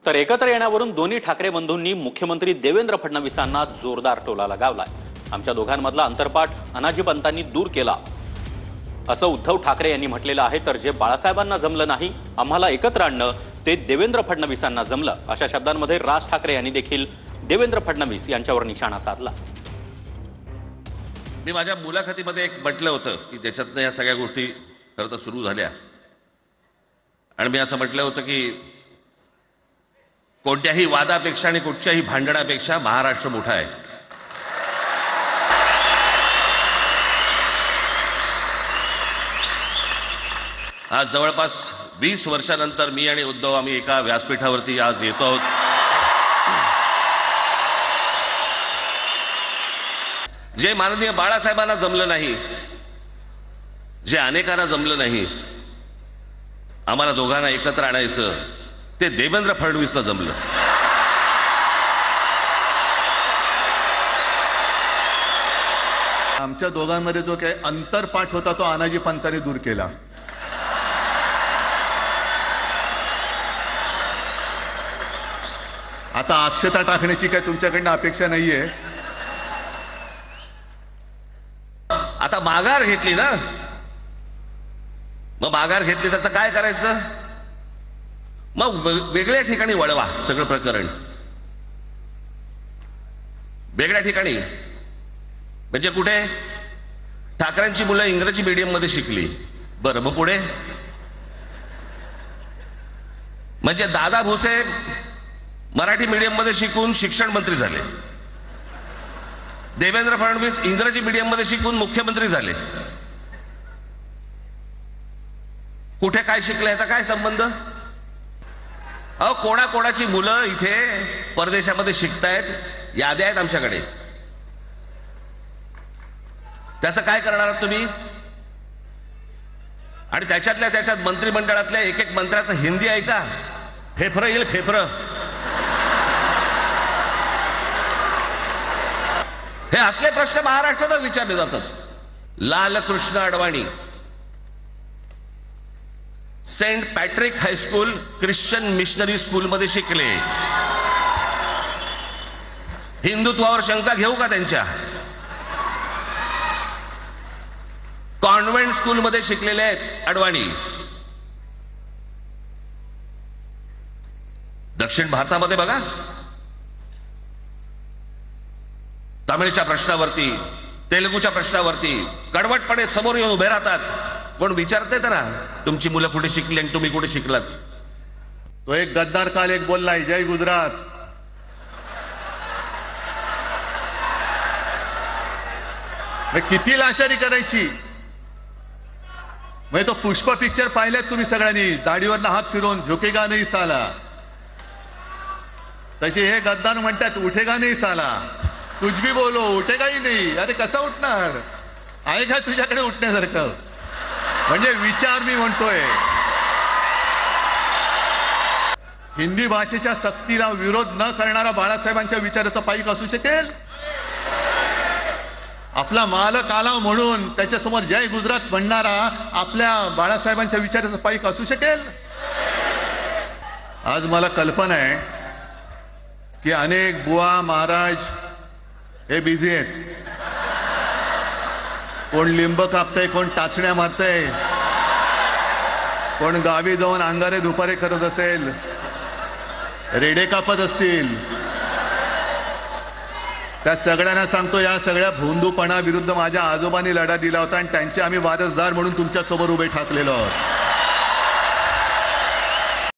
तर एकत्र येण्यावरून दोन्ही ठाकरे बंधूंनी मुख्यमंत्री देवेंद्र फडणवीसांना जोरदार टोला लगावलाय। आमच्या दोघांमधला अंतरपाठ अनाजी पंतांनी दूर केला असं उद्धव ठाकरे यांनी म्हटलेलं आहे। तर जे बाळासाहेबांना जमलं नाही आम्हाला एकत्र आणणं ते देवेंद्र फडणवीसांना जमलं, अशा शब्दांमध्ये राज ठाकरे यांनी देखील देवेंद्र फडणवीस यांच्यावर निशाणा साधला। मी माझ्या मुलाखतीमध्ये एक म्हटलं होतं की ज्याच्यातनं या सगळ्या गोष्टी खरं तर सुरू झाल्या, आणि मी असं म्हटलं होतं की कोणत्याही वादापेक्षा आणि कुठच्याही भांडणापेक्षा महाराष्ट्र मोठा आहे। आज जवळपास 20 वर्षानंतर मी आणि उद्धव आम्ही एका व्यासपीठावरती आज येतो आहोत। जे माननीय बाळासाहेबांना जमलं नाही, जे अनेकांना जमलं नाही, आम्हाला दोघांना एकत्र आणायचं ते देवेंद्र फडणवीसला जमलं। आमच्या दोघांमध्ये जो काही अंतरपाठ होता तो अनाजी पंतांनी दूर केला। आता अक्षता टाकण्याची काय तुमच्याकडनं अपेक्षा नाहीये। आता माघार घेतली ना, मग माघार घेतली त्याचं काय करायचं? मग वेगळ्या ठिकाणी वळवा सगळं प्रकरण, वेगळ्या ठिकाणी। म्हणजे कुठे? ठाकरेंची मुलं इंग्रजी मीडियम मध्ये शिकली, बरं मग पुढे? म्हणजे दादा भुसे मराठी मीडियम मध्ये शिकून शिक्षण मंत्री झाले, देवेंद्र फडणवीस इंग्रजी मीडियम मध्ये शिकून मुख्यमंत्री झाले। कुठे काय शिकले याचा काय संबंध? अहो कोणाकोणाची मुलं इथे परदेशामध्ये शिकतायत, याद्या आहेत आमच्याकडे। त्याचं काय करणार आहात तुम्ही? आणि त्याच्यातल्या त्याच्यात मंत्रिमंडळातल्या एक एक मंत्र्याचं हिंदी आहे का? फेफरं येईल, फेफरं। हे असले प्रश्न महाराष्ट्रात विचारले जातात। Lalkrishna Advani Saint Patrick high school Christian missionary school मध्ये शिकले, हिंदुत्वावर शंका घेऊ का त्यांच्या? कॉन्व्हेंट स्कूल मध्ये शिकलेले आहेत अडवाणी। दक्षिण भारतामध्ये बघा, तमिळच्या प्रश्नावरती, तेलुगूच्या प्रश्नावरती कडवटपणे समोर येऊन उभे राहतात। कोण विचारते तर तुमची मुलं कुठे शिकली आणि तुम्ही कुठे शिकलात? तो एक गद्दार काल एक बोललाय, जय गुजरात। किती लाचारी करायची? म्हणजे तो पुष्प पिक्चर पाहिलेत तुम्ही सगळ्यांनी, दाढीवरनं हात फिरवून झुकेगा नाही साला। तसे हे गद्दार म्हणतात उठेगा नाही साला, कुछ भी बोलो उठेगा ही नाही। अरे कसा उठणार? आहे का तुझ्याकडे उठण्यासारखं? म्हणजे विचार मी म्हणतोय, हिंदी भाषेच्या सक्तीला विरोध न करणारा बाळासाहेबांच्या विचाराचा पाईक असू शकेल? आपला मालक आला म्हणून त्याच्यासमोर जय गुजरात म्हणणारा आपल्या बाळासाहेबांच्या विचाराचा पाईक असू शकेल? आज मला कल्पना आहे की अनेक बुवा महाराज हे बिझी आहेत। कोण लिंब कापतय, कोण टाचण्या मारतय, कोण गावी जाऊन अंगारे दुपारे करत असेल, रेडे कापत असतील। त्या सगळ्यांना सांगतो, या सगळ्या भोंदूपणा विरुद्ध माझ्या आजोबांनी लढा दिला होता आणि त्यांचे आम्ही वारसदार म्हणून तुमच्या समोर उभे ठाकलेलो आहोत।